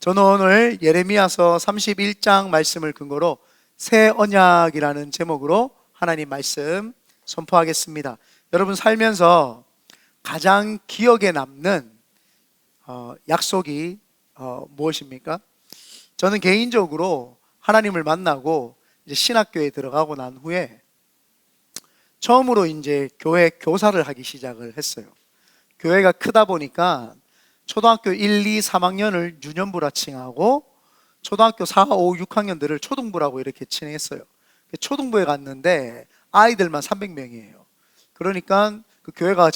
저는 오늘 예레미야서 31장 말씀을 근거로 새 언약이라는 제목으로 하나님 말씀 선포하겠습니다. 여러분 살면서 가장 기억에 남는 약속이 무엇입니까? 저는 개인적으로 하나님을 만나고 이제 신학교에 들어가고 난 후에 처음으로 이제 교회 교사를 하기 시작을 했어요. 교회가 크다 보니까 초등학교 1, 2, 3학년을 유년부라 칭하고 초등학교 4, 5, 6학년들을 초등부라고 이렇게 칭했어요. 초등부에 갔는데 아이들만 300명이에요. 그러니까 그 교회가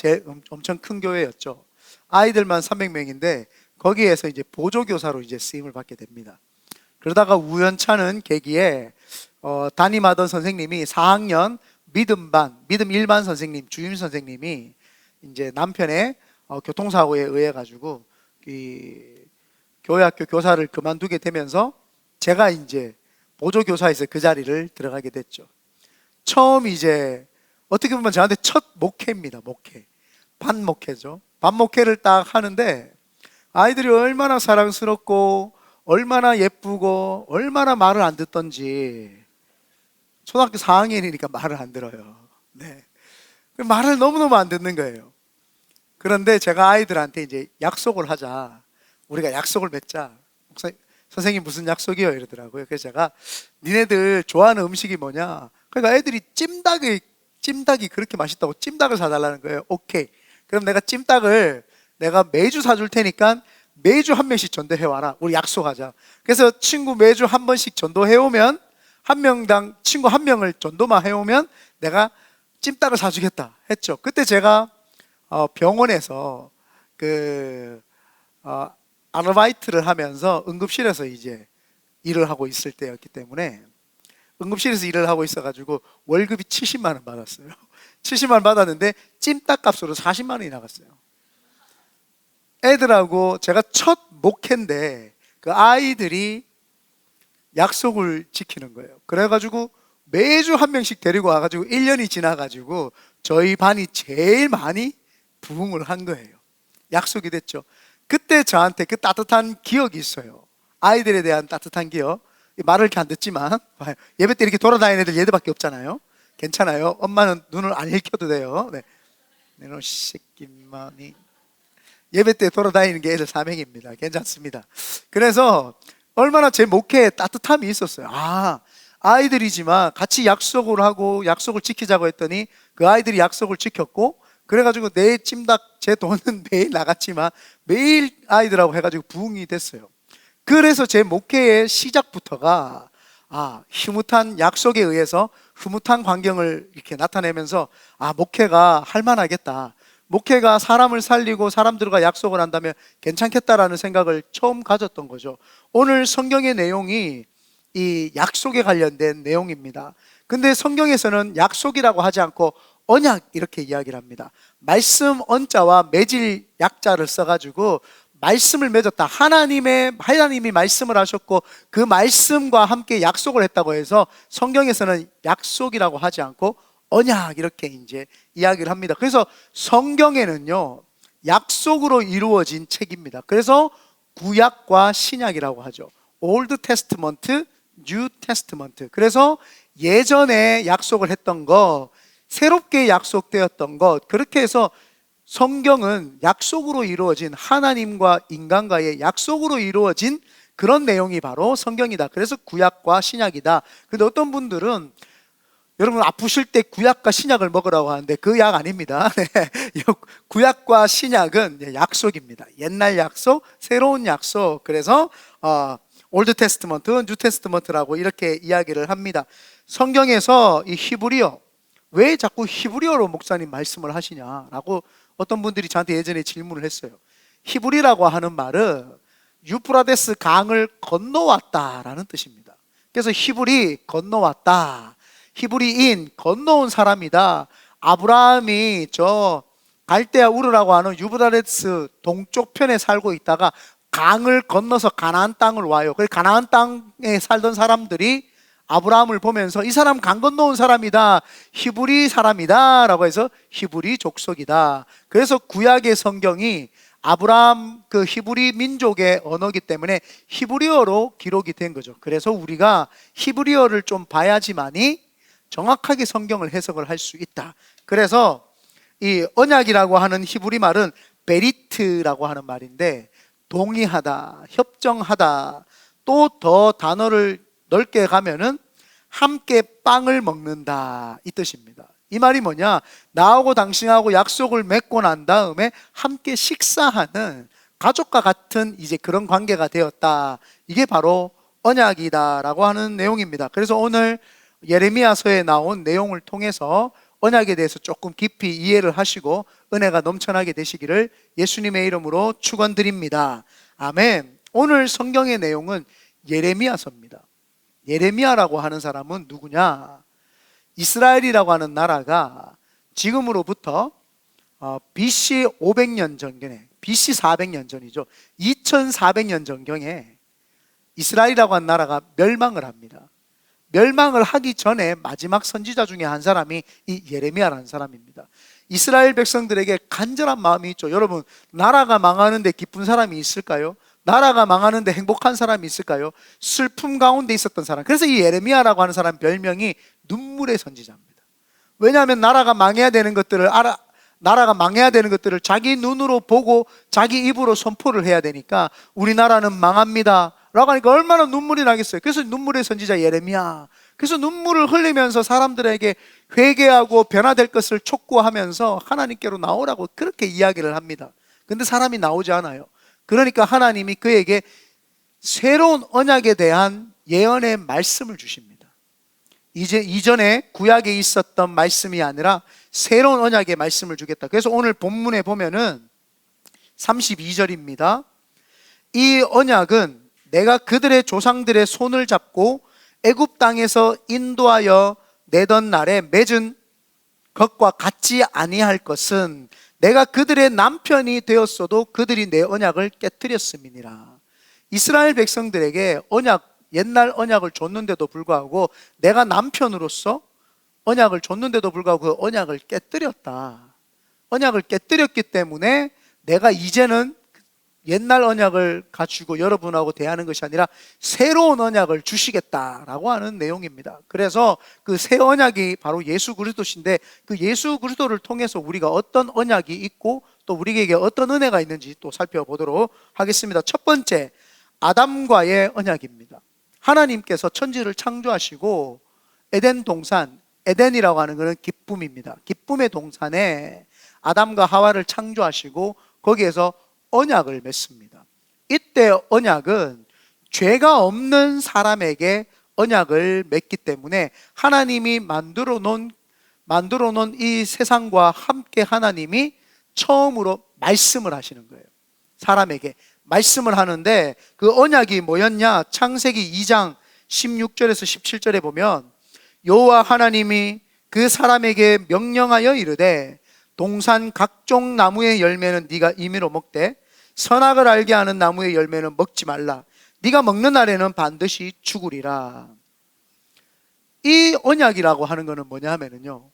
엄청 큰 교회였죠. 아이들만 300명인데 거기에서 이제 보조교사로 이제 쓰임을 받게 됩니다. 그러다가 우연찮은 계기에 담임하던 선생님이 4학년 믿음 1반 선생님, 주임 선생님이 이제 남편의 교통사고에 의해 가지고 이 교회학교 교사를 그만두게 되면서 제가 이제 보조교사에서 그 자리를 들어가게 됐죠. 처음 이제 어떻게 보면 저한테 첫 목회입니다. 반목회죠. 반목회를 딱 하는데 아이들이 얼마나 사랑스럽고 얼마나 예쁘고 얼마나 말을 안 듣던지. 초등학교 4학년이니까 말을 안 들어요. 네. 말을 너무너무 안 듣는 거예요. 그런데 제가 아이들한테 이제 약속을 하자. 우리가 약속을 맺자. 선생님 무슨 약속이요? 이러더라고요. 그래서 제가 니네들 좋아하는 음식이 뭐냐? 그러니까 애들이 찜닭이 그렇게 맛있다고 찜닭을 사달라는 거예요. 오케이. 그럼 내가 찜닭을 내가 매주 사줄 테니까 매주 한 명씩 전도해와라. 우리 약속하자. 그래서 친구 매주 한 번씩 전도해오면 한 명당 친구 한 명을 전도만 해오면 내가 찜닭을 사주겠다 했죠. 그때 제가 병원에서 아르바이트를 하면서 응급실에서 이제 일을 하고 있을 때였기 때문에 응급실에서 일을 하고 있어가지고 월급이 70만 원 받았어요. 70만 원 받았는데 찜닭 값으로 40만 원이 나갔어요. 애들하고 제가 첫 목회인데 그 아이들이 약속을 지키는 거예요. 그래가지고 매주 한 명씩 데리고 와가지고 1년이 지나가지고 저희 반이 제일 많이 부흥을 한 거예요. 약속이 됐죠. 그때 저한테 그 따뜻한 기억이 있어요. 아이들에 대한 따뜻한 기억. 말을 이렇게 안 듣지만 예배 때 이렇게 돌아다니는 애들 얘들밖에 없잖아요. 괜찮아요. 엄마는 눈을 안 읽혀도 돼요. 네. 내놈 새끼만이 예배 때 돌아다니는 게 애들 사명입니다. 괜찮습니다. 그래서 얼마나 제 목회에 따뜻함이 있었어요. 아이들이지만 같이 약속을 하고 약속을 지키자고 했더니 그 아이들이 약속을 지켰고 그래가지고 내 찜닭 제 돈은 매일 나갔지만 매일 아이들하고 해가지고 부흥이 됐어요. 그래서 제 목회의 시작부터가 흐뭇한 약속에 의해서 흐뭇한 광경을 이렇게 나타내면서 목회가 할만하겠다. 목회가 사람을 살리고 사람들과 약속을 한다면 괜찮겠다라는 생각을 처음 가졌던 거죠. 오늘 성경의 내용이 이 약속에 관련된 내용입니다. 근데 성경에서는 약속이라고 하지 않고 언약 이렇게 이야기를 합니다. 말씀 언자와 맺을 약자를 써가지고 말씀을 맺었다. 하나님이 말씀을 하셨고 그 말씀과 함께 약속을 했다고 해서 성경에서는 약속이라고 하지 않고 언약 이렇게 이제 이야기를 합니다. 그래서 성경에는요 약속으로 이루어진 책입니다. 그래서 구약과 신약이라고 하죠. Old Testament, New Testament. 그래서 예전에 약속을 했던 거, 새롭게 약속되었던 것, 그렇게 해서 성경은 약속으로 이루어진 하나님과 인간과의 약속으로 이루어진 그런 내용이 바로 성경이다. 그래서 구약과 신약이다. 근데 어떤 분들은 여러분 아프실 때 구약과 신약을 먹으라고 하는데 그 약 아닙니다. 구약과 신약은 약속입니다. 옛날 약속, 새로운 약속. 그래서 올드 테스트먼트, 뉴 테스트먼트라고 이렇게 이야기를 합니다. 성경에서 이 히브리어, 왜 자꾸 히브리어로 목사님 말씀을 하시냐라고 어떤 분들이 저한테 예전에 질문을 했어요. 히브리라고 하는 말은 유프라데스 강을 건너왔다라는 뜻입니다. 그래서 히브리 건너왔다. 히브리인 건너온 사람이다. 아브라함이 저 갈대아 우르라고 하는 유브라데스 동쪽 편에 살고 있다가 강을 건너서 가나안 땅을 와요. 그래서 가나안 땅에 살던 사람들이 아브라함을 보면서 이 사람 강 건너온 사람이다, 히브리 사람이다 라고 해서 히브리 족속이다. 그래서 구약의 성경이 아브라함 그 히브리 민족의 언어이기 때문에 히브리어로 기록이 된 거죠. 그래서 우리가 히브리어를 좀 봐야지만이 정확하게 성경을 해석을 할 수 있다. 그래서 이 언약이라고 하는 히브리 말은 베리트라고 하는 말인데, 동의하다, 협정하다, 또 더 단어를 넓게 가면은 함께 빵을 먹는다, 이 뜻입니다. 이 말이 뭐냐? 나하고 당신하고 약속을 맺고 난 다음에 함께 식사하는 가족과 같은 이제 그런 관계가 되었다. 이게 바로 언약이다라고 하는 내용입니다. 그래서 오늘 예레미야서에 나온 내용을 통해서 언약에 대해서 조금 깊이 이해를 하시고 은혜가 넘쳐나게 되시기를 예수님의 이름으로 축원드립니다. 아멘. 오늘 성경의 내용은 예레미야서입니다. 예레미야라고 하는 사람은 누구냐? 이스라엘이라고 하는 나라가 지금으로부터 BC 500년 전경에, BC 400년 전이죠. 2400년 전경에 이스라엘이라고 하는 나라가 멸망을 합니다. 멸망을 하기 전에 마지막 선지자 중에 한 사람이 이 예레미야라는 사람입니다. 이스라엘 백성들에게 간절한 마음이 있죠. 여러분, 나라가 망하는데 기쁜 사람이 있을까요? 나라가 망하는데 행복한 사람이 있을까요? 슬픔 가운데 있었던 사람. 그래서 이 예레미야라고 하는 사람 별명이 눈물의 선지자입니다. 왜냐하면 나라가 망해야 되는 것들을 자기 눈으로 보고 자기 입으로 선포를 해야 되니까 우리나라는 망합니다 라고 하니까 얼마나 눈물이 나겠어요. 그래서 눈물의 선지자 예레미야. 그래서 눈물을 흘리면서 사람들에게 회개하고 변화될 것을 촉구하면서 하나님께로 나오라고 그렇게 이야기를 합니다. 근데 사람이 나오지 않아요. 그러니까 하나님이 그에게 새로운 언약에 대한 예언의 말씀을 주십니다. 이제 이전에 구약에 있었던 말씀이 아니라 새로운 언약의 말씀을 주겠다. 그래서 오늘 본문에 보면은 32절입니다. 이 언약은 내가 그들의 조상들의 손을 잡고 애굽 땅에서 인도하여 내던 날에 맺은 것과 같지 아니할 것은 내가 그들의 남편이 되었어도 그들이 내 언약을 깨뜨렸음이니라. 이스라엘 백성들에게 옛날 언약을 줬는데도 불구하고 내가 남편으로서 언약을 줬는데도 불구하고 그 언약을 깨뜨렸다. 언약을 깨뜨렸기 때문에 내가 이제는 옛날 언약을 갖추고 여러분하고 대하는 것이 아니라 새로운 언약을 주시겠다라고 하는 내용입니다. 그래서 그 새 언약이 바로 예수 그리스도신데, 그 예수 그리스도를 통해서 우리가 어떤 언약이 있고 또 우리에게 어떤 은혜가 있는지 또 살펴보도록 하겠습니다. 첫 번째, 아담과의 언약입니다. 하나님께서 천지를 창조하시고 에덴 동산, 에덴이라고 하는 것은 기쁨입니다. 기쁨의 동산에 아담과 하와를 창조하시고 거기에서 언약을 맺습니다. 이때 언약은 죄가 없는 사람에게 언약을 맺기 때문에 하나님이 만들어 놓은 이 세상과 함께 하나님이 처음으로 말씀을 하시는 거예요. 사람에게 말씀을 하는데 그 언약이 뭐였냐? 창세기 2장 16절에서 17절에 보면 여호와 하나님이 그 사람에게 명령하여 이르되 동산 각종 나무의 열매는 네가 임의로 먹되 선악을 알게 하는 나무의 열매는 먹지 말라. 네가 먹는 날에는 반드시 죽으리라. 이 언약이라고 하는 것은 뭐냐 하면요,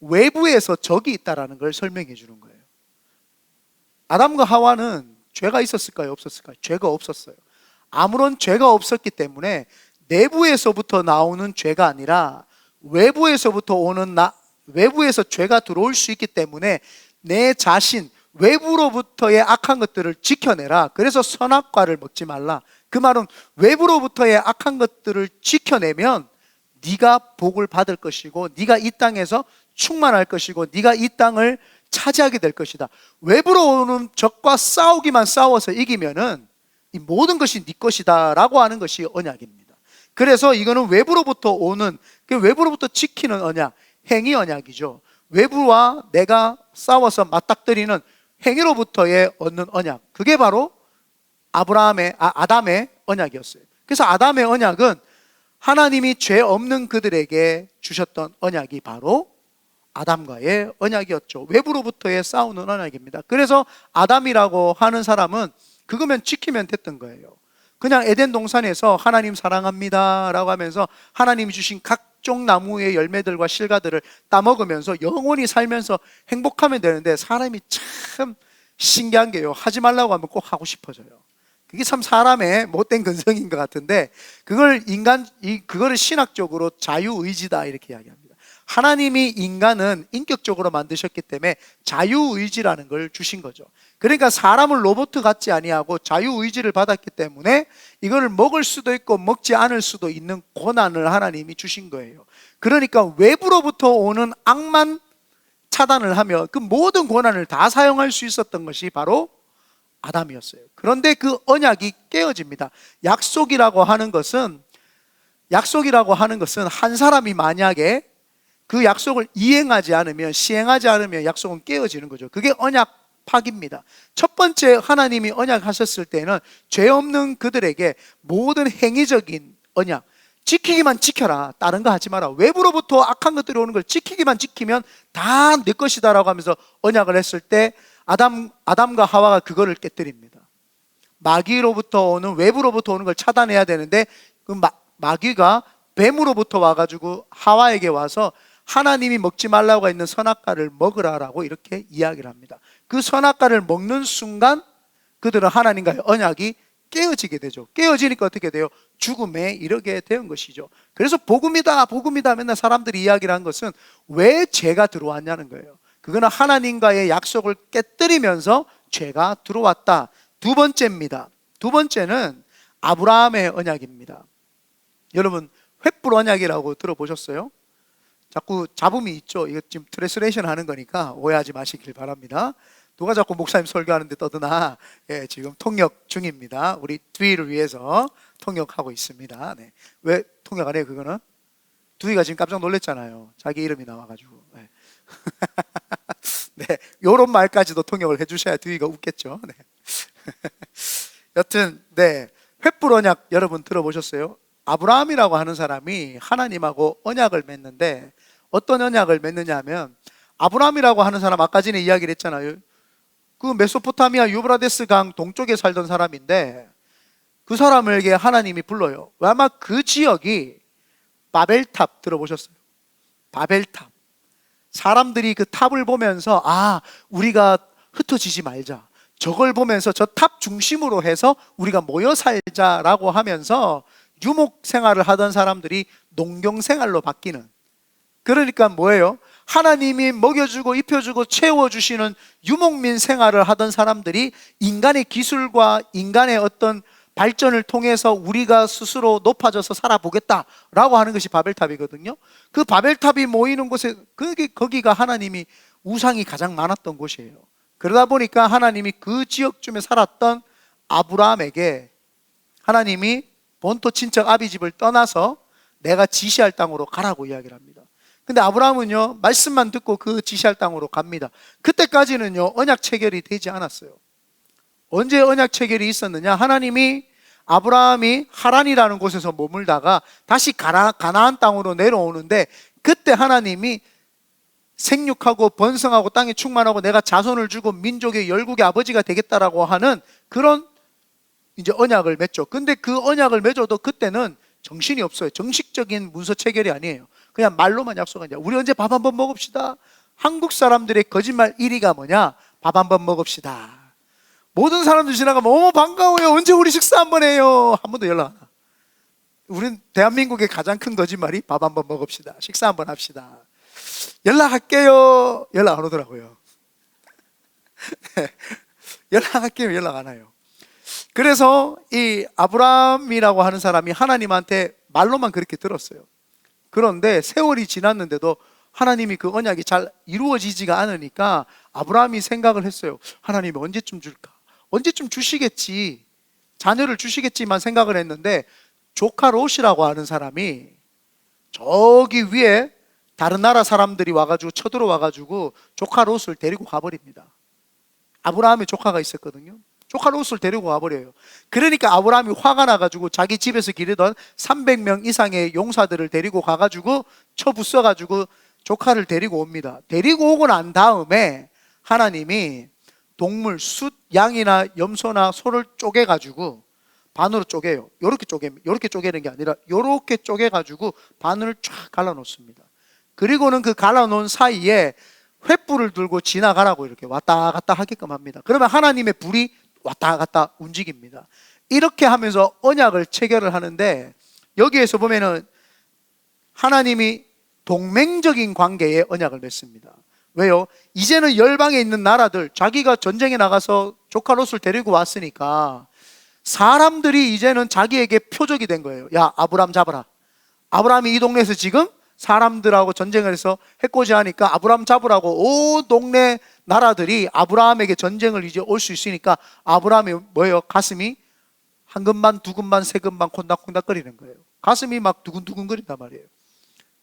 외부에서 적이 있다라는 걸 설명해 주는 거예요. 아담과 하와는 죄가 있었을까요? 없었을까요? 죄가 없었어요. 아무런 죄가 없었기 때문에 내부에서부터 나오는 죄가 아니라 외부에서 죄가 들어올 수 있기 때문에 내 자신, 외부로부터의 악한 것들을 지켜내라. 그래서 선악과를 먹지 말라. 그 말은 외부로부터의 악한 것들을 지켜내면 네가 복을 받을 것이고 네가 이 땅에서 충만할 것이고 네가 이 땅을 차지하게 될 것이다. 외부로 오는 적과 싸워서 이기면은 이 모든 것이 네 것이다 라고 하는 것이 언약입니다. 그래서 이거는 외부로부터 오는, 외부로부터 지키는 언약, 행위 언약이죠. 외부와 내가 싸워서 맞닥뜨리는 행위로부터의 얻는 언약, 그게 바로 아담의 언약이었어요. 그래서 아담의 언약은 하나님이 죄 없는 그들에게 주셨던 언약이 바로 아담과의 언약이었죠. 외부로부터의 싸우는 언약입니다. 그래서 아담이라고 하는 사람은 그거면 지키면 됐던 거예요. 그냥 에덴 동산에서 하나님 사랑합니다 라고 하면서 하나님이 주신 각종 나무의 열매들과 실과들을 따먹으면서 영원히 살면서 행복하면 되는데, 사람이 참 신기한 게요, 하지 말라고 하면 꼭 하고 싶어져요. 그게 참 사람의 못된 근성인 것 같은데, 그거를 신학적으로 자유의지다 이렇게 이야기합니다. 하나님이 인간은 인격적으로 만드셨기 때문에 자유의지라는 걸 주신 거죠. 그러니까 사람을 로봇 같지 아니하고 자유의지를 받았기 때문에 이거를 먹을 수도 있고 먹지 않을 수도 있는 권한을 하나님이 주신 거예요. 그러니까 외부로부터 오는 악만 차단을 하며 그 모든 권한을 다 사용할 수 있었던 것이 바로 아담이었어요. 그런데 그 언약이 깨어집니다. 약속이라고 하는 것은 한 사람이 만약에 그 약속을 이행하지 않으면, 시행하지 않으면 약속은 깨어지는 거죠. 그게 언약 파기입니다. 첫 번째, 하나님이 언약하셨을 때는 죄 없는 그들에게 모든 행위적인 언약, 지키기만 지켜라, 다른 거 하지 마라, 외부로부터 악한 것들이 오는 걸 지키기만 지키면 다 내 것이다라고 하면서 언약을 했을 때 아담과 하와가 그거를 깨뜨립니다. 마귀로부터 오는, 외부로부터 오는 걸 차단해야 되는데 그 마귀가 뱀으로부터 와가지고 하와에게 와서 하나님이 먹지 말라고 했는 선악과를 먹으라라고 이렇게 이야기를 합니다. 그 선악과를 먹는 순간 그들은 하나님과의 언약이 깨어지게 되죠. 깨어지니까 어떻게 돼요? 죽음에 이르게 된 것이죠. 그래서 복음이다 맨날 사람들이 이야기를 한 것은 왜 죄가 들어왔냐는 거예요. 그거는 하나님과의 약속을 깨뜨리면서 죄가 들어왔다. 두 번째입니다. 두 번째는 아브라함의 언약입니다. 여러분, 횃불 언약이라고 들어보셨어요? 자꾸 잡음이 있죠. 이거 지금 트랜스레이션 하는 거니까 오해하지 마시길 바랍니다. 누가 자꾸 목사님 설교하는데 떠드나? 예, 지금 통역 중입니다. 우리 두이를 위해서 통역하고 있습니다. 네. 왜 통역 안 해요, 그거는? 두이가 지금 깜짝 놀랐잖아요. 자기 이름이 나와가지고. 네. 네, 요런 말까지도 통역을 해주셔야 두이가 웃겠죠. 네. 여튼, 네. 횃불 언약 여러분 들어보셨어요? 아브라함이라고 하는 사람이 하나님하고 언약을 맺는데, 어떤 언약을 맺느냐 하면, 아브라함이라고 하는 사람 아까 전에 이야기를 했잖아요. 그 메소포타미아 유브라데스 강 동쪽에 살던 사람인데 그 사람에게 하나님이 불러요. 아마 그 지역이 바벨탑 들어보셨어요? 바벨탑. 사람들이 그 탑을 보면서 우리가 흩어지지 말자, 저걸 보면서 저 탑 중심으로 해서 우리가 모여 살자라고 하면서 유목 생활을 하던 사람들이 농경 생활로 바뀌는, 그러니까 뭐예요? 하나님이 먹여주고 입혀주고 채워주시는 유목민 생활을 하던 사람들이 인간의 기술과 인간의 어떤 발전을 통해서 우리가 스스로 높아져서 살아보겠다라고 하는 것이 바벨탑이거든요. 그 바벨탑이 모이는 곳에, 거기가 하나님이 우상이 가장 많았던 곳이에요. 그러다 보니까 하나님이 그 지역쯤에 살았던 아브라함에게 하나님이 본토 친척 아비집을 떠나서 내가 지시할 땅으로 가라고 이야기를 합니다. 근데 아브라함은요, 말씀만 듣고 그 지시할 땅으로 갑니다. 그때까지는요, 언약 체결이 되지 않았어요. 언제 언약 체결이 있었느냐? 하나님이 아브라함이 하란이라는 곳에서 머물다가 다시 가나안 땅으로 내려오는데, 그때 하나님이 생육하고 번성하고 땅에 충만하고 내가 자손을 주고 민족의 열국의 아버지가 되겠다라고 하는 그런 이제 언약을 맺죠. 근데 그 언약을 맺어도 그때는 정신이 없어요. 정식적인 문서 체결이 아니에요. 그냥 말로만 약속하냐. 우리 언제 밥 한번 먹읍시다. 한국 사람들의 거짓말 1위가 뭐냐? 밥 한번 먹읍시다. 모든 사람들 지나가면 반가워요. 언제 우리 식사 한번 해요. 한 번도 연락 안 와. 우린 대한민국의 가장 큰 거짓말이 밥 한번 먹읍시다. 식사 한번 합시다. 연락할게요. 연락 안 오더라고요. 연락할게요. 연락 안 와요. 그래서 이 아브라함이라고 하는 사람이 하나님한테 말로만 그렇게 들었어요. 그런데 세월이 지났는데도 하나님이 그 언약이 잘 이루어지지가 않으니까 아브라함이 생각을 했어요. 하나님이 언제쯤 줄까? 언제쯤 주시겠지, 자녀를 주시겠지만 생각을 했는데, 조카 롯이라고 하는 사람이 저기 위에 다른 나라 사람들이 와가지고 쳐들어와가지고 조카 롯을 데리고 가버립니다. 아브라함의 조카가 있었거든요. 조카 롯을 데리고 가버려요. 그러니까 아브라함이 화가 나가지고 자기 집에서 기르던 300명 이상의 용사들을 데리고 가가지고 쳐부숴가지고 조카를 데리고 옵니다. 데리고 오고 난 다음에 하나님이 동물, 숫, 양이나 염소나 소를 쪼개가지고 반으로 쪼개요. 요렇게 쪼개는 게 아니라 요렇게 쪼개가지고 반을 쫙 갈라놓습니다. 그리고는 그 갈라놓은 사이에 횃불을 들고 지나가라고 이렇게 왔다 갔다 하게끔 합니다. 그러면 하나님의 불이 왔다 갔다 움직입니다. 이렇게 하면서 언약을 체결을 하는데, 여기에서 보면은 하나님이 동맹적인 관계의 언약을 맺습니다. 왜요? 이제는 열방에 있는 나라들, 자기가 전쟁에 나가서 조카 롯을 데리고 왔으니까 사람들이 이제는 자기에게 표적이 된 거예요. 야, 아브람 잡아라. 아브람이 이 동네에서 지금 사람들하고 전쟁을 해서 해코지하니까 아브람 잡으라고 온 동네 나라들이 아브라함에게 전쟁을 이제 올 수 있으니까 아브라함이 뭐예요? 가슴이 한 근반, 두 근반, 세 근반 콩닥콩닥거리는 거예요. 가슴이 막 두근두근 거린단 말이에요.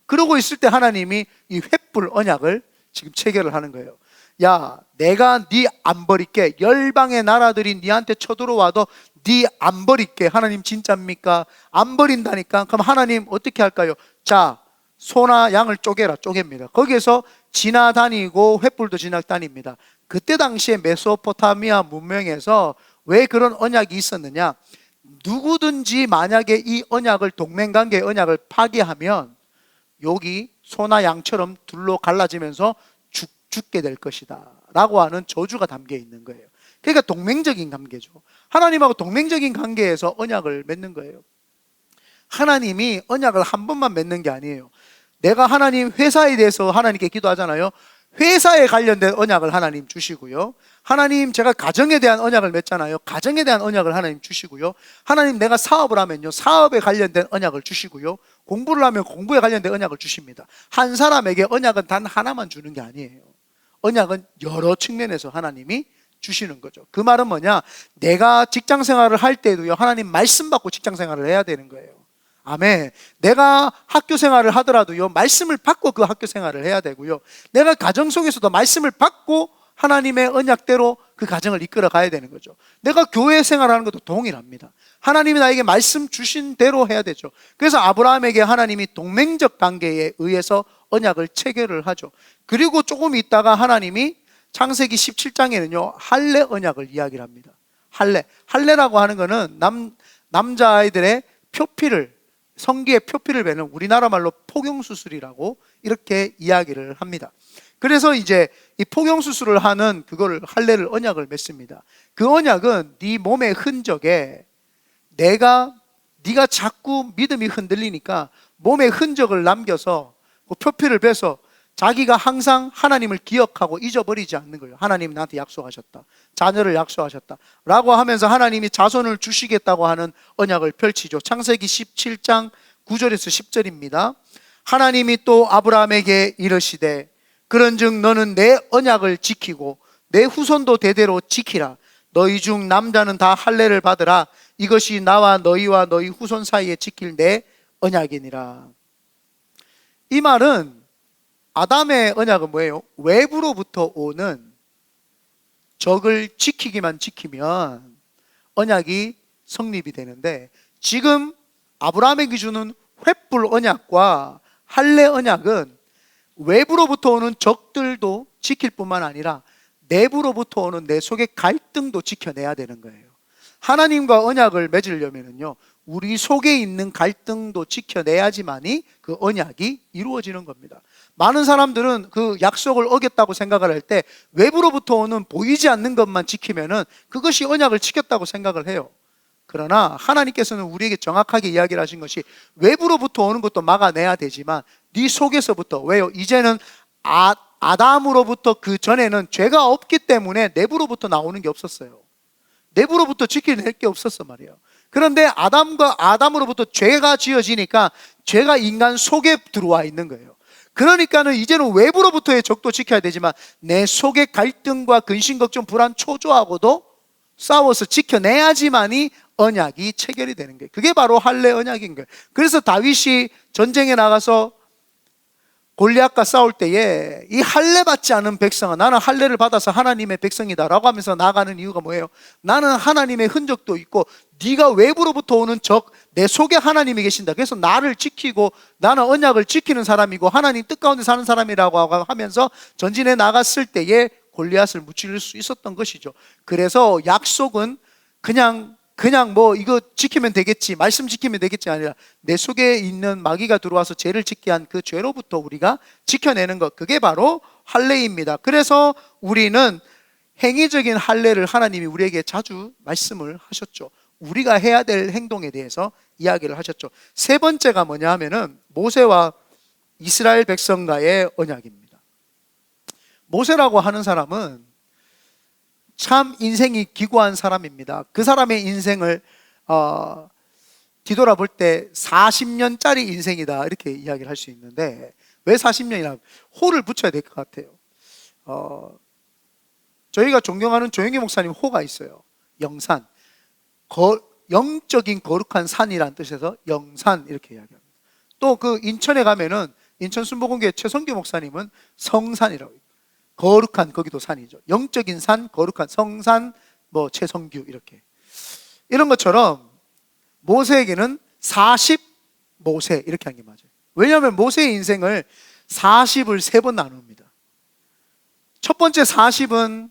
그러고 있을 때 하나님이 이 횃불 언약을 지금 체결을 하는 거예요. 야, 내가 네 안 버릴게. 열방의 나라들이 네한테 쳐들어와도 네 안 버릴게. 하나님 진짜입니까? 안 버린다니까. 그럼 하나님 어떻게 할까요? 자, 소나 양을 쪼갭니다. 거기에서 지나다니고 횃불도 지나다닙니다. 그때 당시에 메소포타미아 문명에서 왜 그런 언약이 있었느냐? 누구든지 만약에 이 언약을, 동맹관계의 언약을 파기하면 여기 소나 양처럼 둘로 갈라지면서 죽게 될 것이다 라고 하는 저주가 담겨 있는 거예요. 그러니까 동맹적인 관계죠. 하나님하고 동맹적인 관계에서 언약을 맺는 거예요. 하나님이 언약을 한 번만 맺는 게 아니에요. 내가 하나님 회사에 대해서 하나님께 기도하잖아요. 회사에 관련된 언약을 하나님 주시고요. 하나님, 제가 가정에 대한 언약을 맺잖아요. 가정에 대한 언약을 하나님 주시고요. 하나님, 내가 사업을 하면요, 사업에 관련된 언약을 주시고요. 공부를 하면 공부에 관련된 언약을 주십니다. 한 사람에게 언약은 단 하나만 주는 게 아니에요. 언약은 여러 측면에서 하나님이 주시는 거죠. 그 말은 뭐냐? 내가 직장 생활을 할 때도요, 하나님 말씀 받고 직장 생활을 해야 되는 거예요. 아멘. 내가 학교 생활을 하더라도요, 말씀을 받고 그 학교 생활을 해야 되고요. 내가 가정 속에서도 말씀을 받고 하나님의 언약대로 그 가정을 이끌어 가야 되는 거죠. 내가 교회 생활하는 것도 동일합니다. 하나님이 나에게 말씀 주신 대로 해야 되죠. 그래서 아브라함에게 하나님이 동맹적 관계에 의해서 언약을 체결을 하죠. 그리고 조금 있다가 하나님이 창세기 17장에는요 할례 언약을 이야기를 합니다. 할례라고 하는 거는 남자아이들의 표피를, 성기의 표피를 베는, 우리나라 말로 포경수술이라고 이렇게 이야기를 합니다. 그래서 이제 이 포경수술을 하는 그거를 할례를, 언약을 맺습니다. 그 언약은 네 몸의 흔적에 네가 자꾸 믿음이 흔들리니까 몸의 흔적을 남겨서 그 표피를 베서 자기가 항상 하나님을 기억하고 잊어버리지 않는 거예요. 하나님이 나한테 약속하셨다, 자녀를 약속하셨다 라고 하면서 하나님이 자손을 주시겠다고 하는 언약을 펼치죠. 창세기 17장 9절에서 10절입니다. 하나님이 또 아브라함에게 이르시되 그런즉 너는 내 언약을 지키고 내 후손도 대대로 지키라. 너희 중 남자는 다 할례를 받으라. 이것이 나와 너희와 너희 후손 사이에 지킬 내 언약이니라. 이 말은, 아담의 언약은 뭐예요? 외부로부터 오는 적을 지키기만 지키면 언약이 성립이 되는데, 지금 아브라함에게 주는 횃불 언약과 할례 언약은 외부로부터 오는 적들도 지킬 뿐만 아니라 내부로부터 오는 내 속의 갈등도 지켜내야 되는 거예요. 하나님과 언약을 맺으려면요, 우리 속에 있는 갈등도 지켜내야지만이 그 언약이 이루어지는 겁니다. 많은 사람들은 그 약속을 어겼다고 생각을 할 때 외부로부터 오는 보이지 않는 것만 지키면은 그것이 언약을 지켰다고 생각을 해요. 그러나 하나님께서는 우리에게 정확하게 이야기를 하신 것이, 외부로부터 오는 것도 막아내야 되지만 네 속에서부터, 왜요? 이제는 아담으로부터, 그 전에는 죄가 없기 때문에 내부로부터 나오는 게 없었어요. 내부로부터 지켜낼 게 없었어 말이에요. 그런데 아담으로부터 죄가 지어지니까 죄가 인간 속에 들어와 있는 거예요. 그러니까는 이제는 외부로부터의 적도 지켜야 되지만 내 속의 갈등과 근심, 걱정, 불안, 초조하고도 싸워서 지켜내야지만이 언약이 체결이 되는 거예요. 그게 바로 할례 언약인 거예요. 그래서 다윗이 전쟁에 나가서 골리앗과 싸울 때에 이 할례 받지 않은 백성아, 나는 할례를 받아서 하나님의 백성이다 라고 하면서 나가는 이유가 뭐예요? 나는 하나님의 흔적도 있고 네가 외부로부터 오는 적, 내 속에 하나님이 계신다. 그래서 나를 지키고 나는 언약을 지키는 사람이고 하나님 뜻 가운데 사는 사람이라고 하면서 전진해 나갔을 때에 골리앗을 무찔 수 있었던 것이죠. 그래서 약속은 그냥 그냥 뭐 이거 지키면 되겠지, 말씀 지키면 되겠지 아니라 내 속에 있는 마귀가 들어와서 죄를 짓게 한 그 죄로부터 우리가 지켜내는 것, 그게 바로 할례입니다. 그래서 우리는 행위적인 할례를 하나님이 우리에게 자주 말씀을 하셨죠. 우리가 해야 될 행동에 대해서 이야기를 하셨죠. 세 번째가 뭐냐 하면은 모세와 이스라엘 백성과의 언약입니다. 모세라고 하는 사람은 참 인생이 기구한 사람입니다. 그 사람의 인생을 뒤돌아볼 때 40년짜리 인생이다 이렇게 이야기를 할 수 있는데, 왜 40년이나 호를 붙여야 될 것 같아요. 저희가 존경하는 조영기 목사님 호가 있어요. 영산, 영적인 거룩한 산이라는 뜻에서 영산 이렇게 이야기합니다. 또 그 인천에 가면은 인천 순복음교회 최성규 목사님은 성산이라고 해요. 거룩한, 거기도 산이죠. 영적인 산, 거룩한 성산, 뭐 최성규 이렇게. 이런 것처럼 모세에게는 40 모세 이렇게 한 게 맞아요. 왜냐하면 모세의 인생을 40을 3번 나눕니다. 첫 번째 40은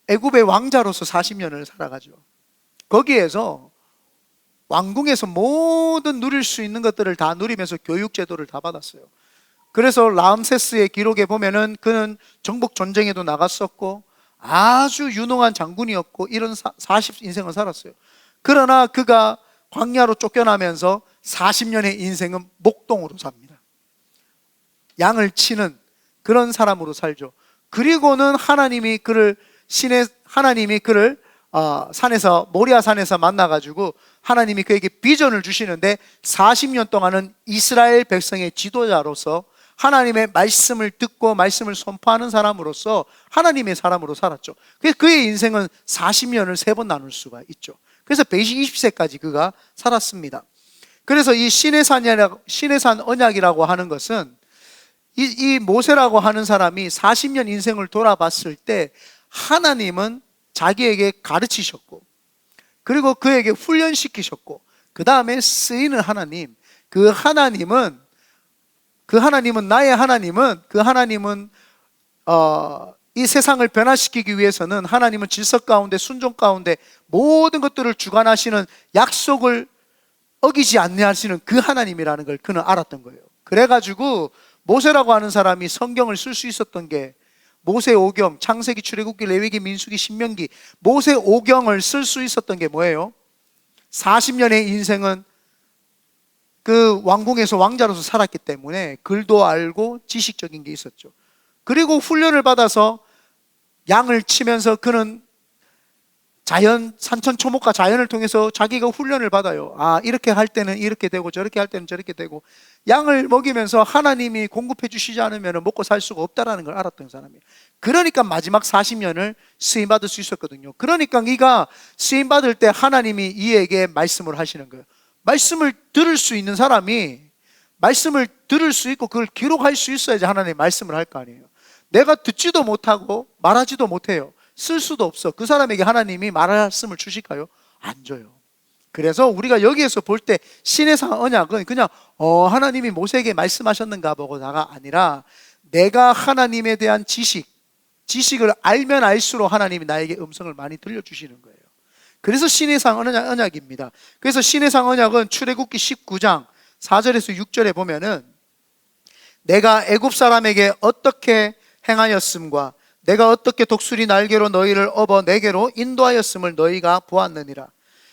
애굽의 왕자로서 40년을 살아가죠. 거기에서 왕궁에서 모든 누릴 수 있는 것들을 다 누리면서 교육 제도를 다 받았어요. 그래서 라암세스의 기록에 보면은 그는 정복 전쟁에도 나갔었고 아주 유능한 장군이었고 이런 40 인생을 살았어요. 그러나 그가 광야로 쫓겨나면서 40년의 인생은 목동으로 삽니다. 양을 치는 그런 사람으로 살죠. 그리고는 하나님이 그를 산에서, 모리아 산에서 만나가지고 하나님이 그에게 비전을 주시는데 40년 동안은 이스라엘 백성의 지도자로서 하나님의 말씀을 듣고 말씀을 선포하는 사람으로서 하나님의 사람으로 살았죠. 그래서 그의 인생은 40년을 3번 나눌 수가 있죠. 그래서 120세까지 그가 살았습니다. 그래서 이 신의 산 언약이라고 하는 것은 이 모세라고 하는 사람이 40년 인생을 돌아봤을 때 하나님은 자기에게 가르치셨고, 그리고 그에게 훈련시키셨고, 그 다음에 쓰이는 하나님, 그 하나님은 나의 하나님은, 그 하나님은 이 세상을 변화시키기 위해서는 하나님은 질서 가운데, 순종 가운데 모든 것들을 주관하시는, 약속을 어기지 않으시는 그 하나님이라는 걸 그는 알았던 거예요. 그래가지고 모세라고 하는 사람이 성경을 쓸 수 있었던 게, 모세 오경, 창세기, 출애굽기, 레위기, 민수기, 신명기, 모세 오경을 쓸 수 있었던 게 뭐예요? 40년의 인생은 그 왕궁에서 왕자로서 살았기 때문에 글도 알고 지식적인 게 있었죠. 그리고 훈련을 받아서 양을 치면서 그는 산천초목과 자연을 통해서 자기가 훈련을 받아요. 이렇게 할 때는 이렇게 되고 저렇게 할 때는 저렇게 되고, 양을 먹이면서 하나님이 공급해 주시지 않으면 먹고 살 수가 없다는 걸 알았던 사람이에요. 그러니까 마지막 40년을 쓰임받을 수 있었거든요. 그러니까 네가 쓰임받을 때 하나님이 이에게 말씀을 하시는 거예요. 말씀을 들을 수 있는 사람이 말씀을 들을 수 있고 그걸 기록할 수 있어야지 하나님이 말씀을 할 거 아니에요. 내가 듣지도 못하고 말하지도 못해요. 쓸 수도 없어. 그 사람에게 하나님이 말씀을 주실까요? 안 줘요. 그래서 우리가 여기에서 볼 때 신의 산 언약은 그냥 하나님이 모세에게 말씀하셨는가 보고가 아니라, 내가 하나님에 대한 지식을 알면 알수록 하나님이 나에게 음성을 많이 들려주시는 거예요. 그래서 신의 산 언약입니다. 그래서 신의 산 언약은 출애굽기 19장 4절에서 6절에 보면은, 내가 애굽 사람에게 어떻게 행하였음과 내가 어떻게 독수리 날개로 너희를 업어 내게로 인도하였음을 너희가 보았느니라.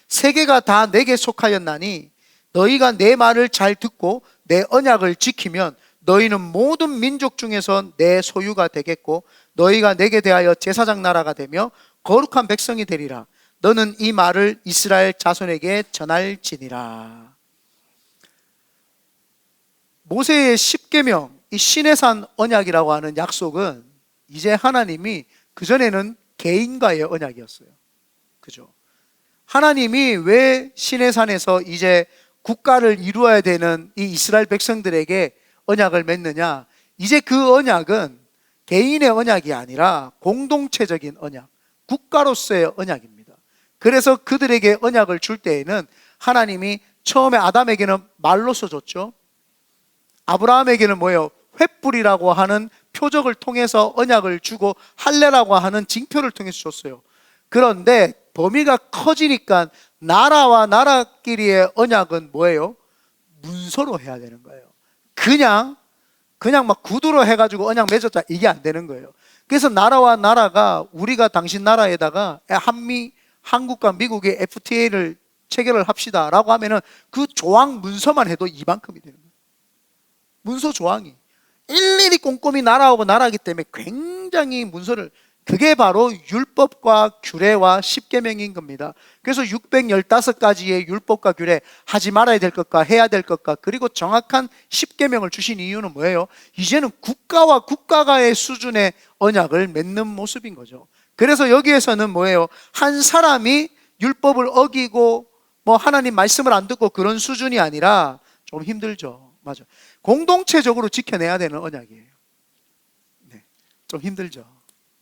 세계가 다 내게 속하였나니 너희가 내 말을 잘 듣고 내 언약을 지키면 너희는 모든 민족 중에서 내 소유가 되겠고 너희가 내게 대하여 제사장 나라가 되며 거룩한 백성이 되리라. 너는 이 말을 이스라엘 자손에게 전할지니라. 모세의 10계명, 이 신의 산 언약이라고 하는 약속은 이제 하나님이, 그전에는 개인과의 언약이었어요. 그죠? 하나님이 왜 신의 산에서 이제 국가를 이루어야 되는 이 이스라엘 백성들에게 언약을 맺느냐? 이제 그 언약은 개인의 언약이 아니라 공동체적인 언약, 국가로서의 언약입니다. 그래서 그들에게 언약을 줄 때에는 하나님이 처음에 아담에게는 말로서 줬죠. 아브라함에게는 뭐예요? 횃불이라고 하는 표적을 통해서 언약을 주고 할례라고 하는 징표를 통해서 줬어요. 그런데 범위가 커지니까 나라와 나라끼리의 언약은 뭐예요? 문서로 해야 되는 거예요. 그냥 막 구두로 해가지고 언약 맺었다, 이게 안 되는 거예요. 그래서 나라와 나라가 우리가 당신 나라에다가 한국과 미국의 FTA를 체결을 합시다라고 하면은 그 조항 문서만 해도 이만큼이 되는 거예요. 문서 조항이 일일이 꼼꼼히 나라하고 나라이기 때문에 굉장히 문서를, 그게 바로 율법과 규례와 십계명인 겁니다. 그래서 615가지의 율법과 규례, 하지 말아야 될 것과 해야 될 것과, 그리고 정확한 십계명을 주신 이유는 뭐예요? 이제는 국가와 국가가의 수준의 언약을 맺는 모습인 거죠. 그래서 여기에서는 뭐예요? 한 사람이 율법을 어기고 뭐 하나님 말씀을 안 듣고 그런 수준이 아니라, 좀 힘들죠. 맞아. 공동체적으로 지켜내야 되는 언약이에요. 네, 좀 힘들죠.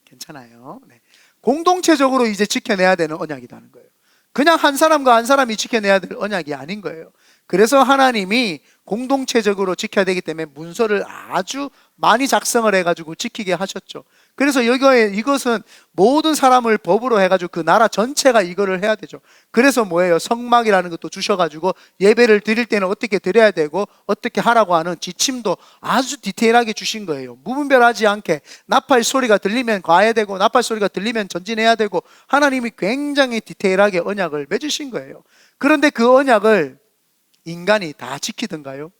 괜찮아요. 네. 공동체적으로 이제 지켜내야 되는 언약이라는 거예요. 그냥 한 사람과 한 사람이 지켜내야 될 언약이 아닌 거예요. 그래서 하나님이 공동체적으로 지켜야 되기 때문에 문서를 아주 많이 작성을 해가지고 지키게 하셨죠. 그래서 이것은 모든 사람을 법으로 해가지고 그 나라 전체가 이거를 해야 되죠. 그래서 뭐예요? 성막이라는 것도 주셔가지고 예배를 드릴 때는 어떻게 드려야 되고 어떻게 하라고 하는 지침도 아주 디테일하게 주신 거예요. 무분별하지 않게 나팔 소리가 들리면 가야 되고 나팔 소리가 들리면 전진해야 되고, 하나님이 굉장히 디테일하게 언약을 맺으신 거예요. 그런데 그 언약을 인간이 다 지키던가요?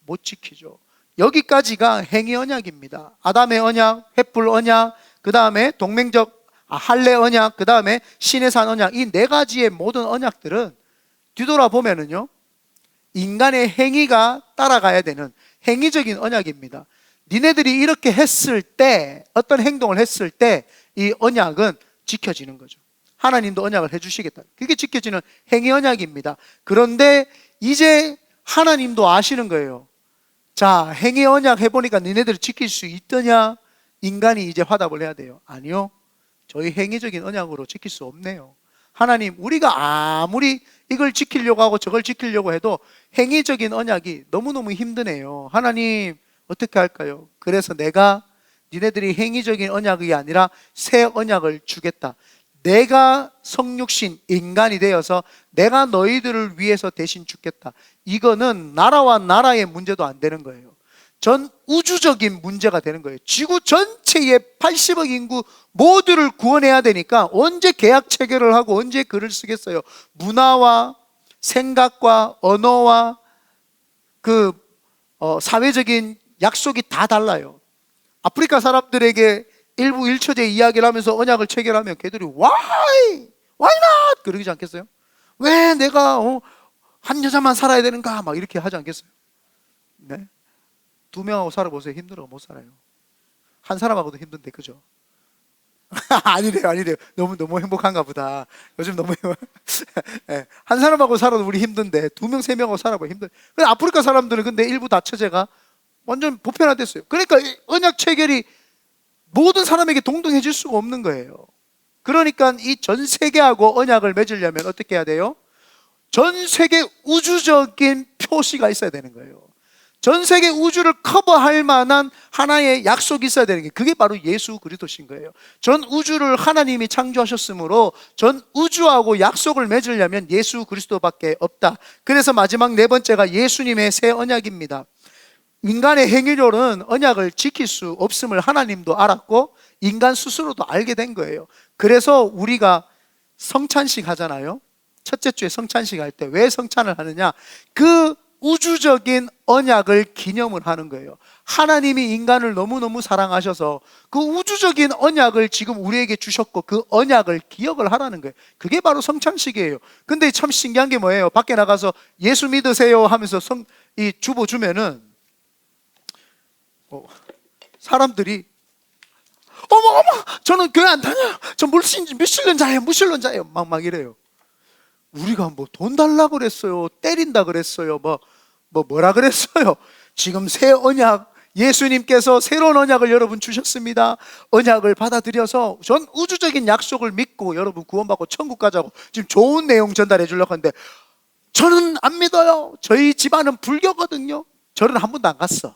못 지키죠. 여기까지가 행위 언약입니다. 아담의 언약, 횃불 언약, 그 다음에 동맹적 할례 언약, 그 다음에 신의 산 언약, 이 네 가지의 모든 언약들은 뒤돌아보면은요, 인간의 행위가 따라가야 되는 행위적인 언약입니다. 니네들이 이렇게 했을 때, 어떤 행동을 했을 때 이 언약은 지켜지는 거죠. 하나님도 언약을 해주시겠다. 그게 지켜지는 행위 언약입니다. 그런데 이제 하나님도 아시는 거예요. 자, 행위 언약 해보니까 니네들이 지킬 수 있더냐? 인간이 이제 화답을 해야 돼요. 아니요, 저희 행위적인 언약으로 지킬 수 없네요. 하나님, 우리가 아무리 이걸 지키려고 하고 저걸 지키려고 해도 행위적인 언약이 너무너무 힘드네요. 하나님, 어떻게 할까요? 그래서 내가 니네들이 행위적인 언약이 아니라 새 언약을 주겠다. 내가 성육신 인간이 되어서 내가 너희들을 위해서 대신 죽겠다. 이거는 나라와 나라의 문제도 안 되는 거예요. 전 우주적인 문제가 되는 거예요. 지구 전체의 80억 인구 모두를 구원해야 되니까 언제 계약 체결을 하고 언제 글을 쓰겠어요. 문화와 생각과 언어와 사회적인 약속이 다 달라요. 아프리카 사람들에게 일부 일처제 이야기를 하면서 언약을 체결하면 걔들이 why not? 그러지 않겠어요? 왜 내가 한 여자만 살아야 되는가? 막 이렇게 하지 않겠어요? 네? 2명하고 살아보세요. 힘들어 못 살아요. 한 사람하고도 힘든데, 그죠? 아니래요. 너무 행복한가 보다. 요즘 너무 네. 한 사람하고 살아도 우리 힘든데 2명, 3명하고 살아보면 힘들. 근데 아프리카 사람들은 근데 일부 다처제가 완전 보편화됐어요. 그러니까 언약 체결이 모든 사람에게 동등해질 수가 없는 거예요. 그러니까 이 전 세계하고 언약을 맺으려면 어떻게 해야 돼요? 전 세계 우주적인 표시가 있어야 되는 거예요. 전 세계 우주를 커버할 만한 하나의 약속이 있어야 되는 게, 그게 바로 예수 그리스도신 거예요. 전 우주를 하나님이 창조하셨으므로 전 우주하고 약속을 맺으려면 예수 그리스도밖에 없다. 그래서 마지막 네 번째가 예수님의 새 언약입니다. 인간의 행위로는 언약을 지킬 수 없음을 하나님도 알았고 인간 스스로도 알게 된 거예요. 그래서 우리가 성찬식 하잖아요. 첫째 주에 성찬식 할 때 왜 성찬을 하느냐? 그 우주적인 언약을 기념을 하는 거예요. 하나님이 인간을 너무너무 사랑하셔서 그 우주적인 언약을 지금 우리에게 주셨고 그 언약을 기억을 하라는 거예요. 그게 바로 성찬식이에요. 근데 참 신기한 게 뭐예요? 밖에 나가서 예수 믿으세요 하면서 이 주보 주면은 사람들이 어머 저는 교회 안 다녀요. 저 무신론자예요. 막 이래요. 우리가 뭐 돈 달라고 그랬어요. 때린다 그랬어요. 뭐라 그랬어요. 지금 새 언약, 예수님께서 새로운 언약을 여러분 주셨습니다. 언약을 받아들여서 전 우주적인 약속을 믿고 여러분 구원받고 천국 가자고 지금 좋은 내용 전달해 주려고 하는데 저는 안 믿어요. 저희 집안은 불교거든요. 저는 한 번도 안 갔어.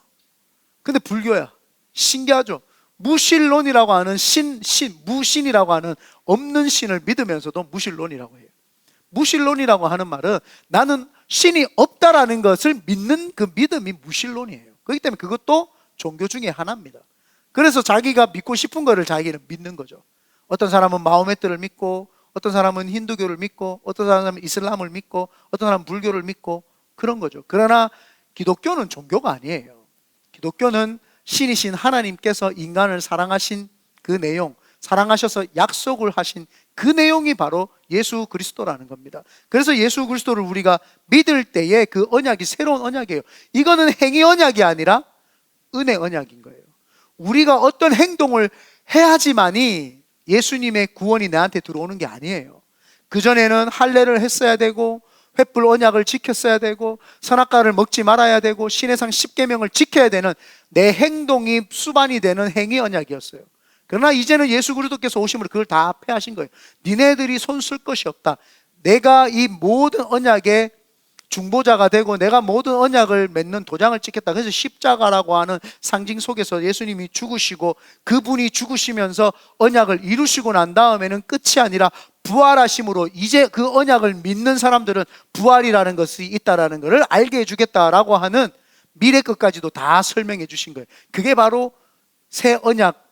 근데 불교야. 신기하죠? 무신론이라고 하는 무신이라고 하는 없는 신을 믿으면서도 무신론이라고 해요. 무신론이라고 하는 말은 나는 신이 없다라는 것을 믿는 그 믿음이 무신론이에요. 그렇기 때문에 그것도 종교 중에 하나입니다. 그래서 자기가 믿고 싶은 거를 자기는 믿는 거죠. 어떤 사람은 마호메트를 믿고, 어떤 사람은 힌두교를 믿고, 어떤 사람은 이슬람을 믿고, 어떤 사람은 불교를 믿고, 그런 거죠. 그러나 기독교는 종교가 아니에요. 기독교는 신이신 하나님께서 인간을 사랑하신 그 내용, 사랑하셔서 약속을 하신 그 내용이 바로 예수 그리스도라는 겁니다. 그래서 예수 그리스도를 우리가 믿을 때에 그 언약이 새로운 언약이에요. 이거는 행위 언약이 아니라 은혜 언약인 거예요. 우리가 어떤 행동을 해야지만이 예수님의 구원이 나한테 들어오는 게 아니에요. 그전에는 할례를 했어야 되고, 횃불 언약을 지켰어야 되고, 선악과를 먹지 말아야 되고, 신해상 10계명을 지켜야 되는 내 행동이 수반이 되는 행위 언약이었어요. 그러나 이제는 예수 그리스도께서 오심으로 그걸 다 폐하신 거예요. 니네들이 손 쓸 것이 없다. 내가 이 모든 언약의 중보자가 되고 내가 모든 언약을 맺는 도장을 찍겠다. 그래서 십자가라고 하는 상징 속에서 예수님이 죽으시고 그분이 죽으시면서 언약을 이루시고 난 다음에는 끝이 아니라 부활하심으로 이제 그 언약을 믿는 사람들은 부활이라는 것이 있다라는 것을 알게 해주겠다라고 하는 미래 것까지도 다 설명해 주신 거예요. 그게 바로 새 언약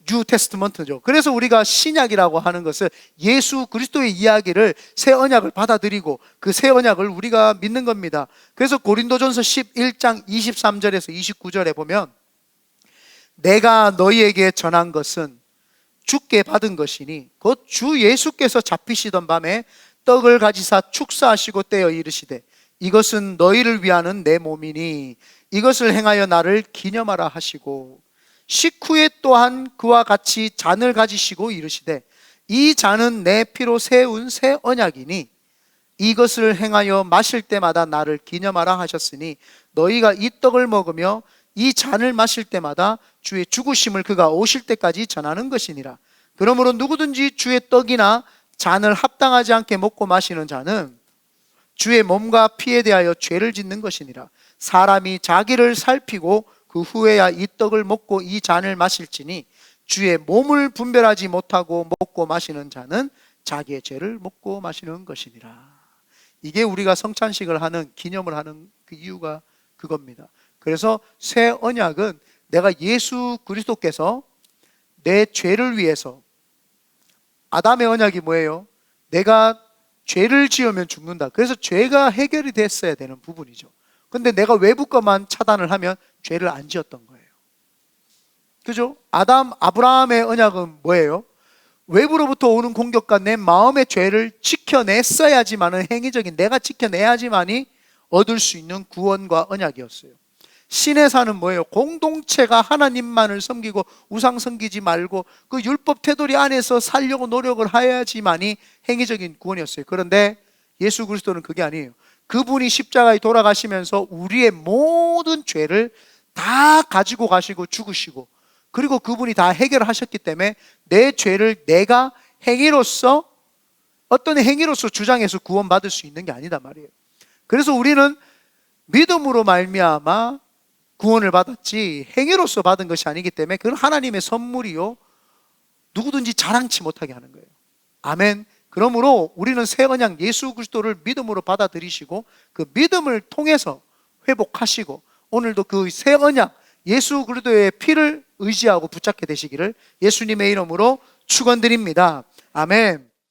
뉴 테스트먼트죠. 그래서 우리가 신약이라고 하는 것은 예수 그리스도의 이야기를 새 언약을 받아들이고 그 새 언약을 우리가 믿는 겁니다. 그래서 고린도전서 11장 23절에서 29절에 보면 내가 너희에게 전한 것은 주께 받은 것이니 곧 주 예수께서 잡히시던 밤에 떡을 가지사 축사하시고 떼어 이르시되 이것은 너희를 위하는 내 몸이니 이것을 행하여 나를 기념하라 하시고 식후에 또한 그와 같이 잔을 가지시고 이르시되 이 잔은 내 피로 세운 새 언약이니 이것을 행하여 마실 때마다 나를 기념하라 하셨으니 너희가 이 떡을 먹으며 이 잔을 마실 때마다 주의 죽으심을 그가 오실 때까지 전하는 것이니라. 그러므로 누구든지 주의 떡이나 잔을 합당하지 않게 먹고 마시는 자는 주의 몸과 피에 대하여 죄를 짓는 것이니라. 사람이 자기를 살피고 그 후에야 이 떡을 먹고 이 잔을 마실지니 주의 몸을 분별하지 못하고 먹고 마시는 자는 자기의 죄를 먹고 마시는 것이니라. 이게 우리가 성찬식을 하는 기념을 하는 그 이유가 그겁니다. 그래서 새 언약은 내가 예수 그리스도께서 내 죄를 위해서, 아담의 언약이 뭐예요? 내가 죄를 지으면 죽는다. 그래서 죄가 해결이 됐어야 되는 부분이죠. 근데 내가 외부 것만 차단을 하면 죄를 안 지었던 거예요. 그죠? 아브라함의 언약은 뭐예요? 외부로부터 오는 공격과 내 마음의 죄를 지켜냈어야지만은 행위적인 내가 지켜내야지만이 얻을 수 있는 구원과 언약이었어요. 신의 산은 뭐예요? 공동체가 하나님만을 섬기고 우상 섬기지 말고 그 율법 테두리 안에서 살려고 노력을 해야지만이 행위적인 구원이었어요. 그런데 예수 그리스도는 그게 아니에요. 그분이 십자가에 돌아가시면서 우리의 모든 죄를 다 가지고 가시고 죽으시고 그리고 그분이 다 해결하셨기 때문에 내 죄를 내가 행위로서 어떤 행위로서 주장해서 구원받을 수 있는 게 아니다 말이에요. 그래서 우리는 믿음으로 말미암아 구원을 받았지 행위로서 받은 것이 아니기 때문에 그건 하나님의 선물이요 누구든지 자랑치 못하게 하는 거예요. 아멘. 그러므로 우리는 새 언약 예수 그리스도를 믿음으로 받아들이시고 그 믿음을 통해서 회복하시고 오늘도 그 새 언약 예수 그리스도의 피를 의지하고 붙잡게 되시기를 예수님의 이름으로 축원드립니다. 아멘.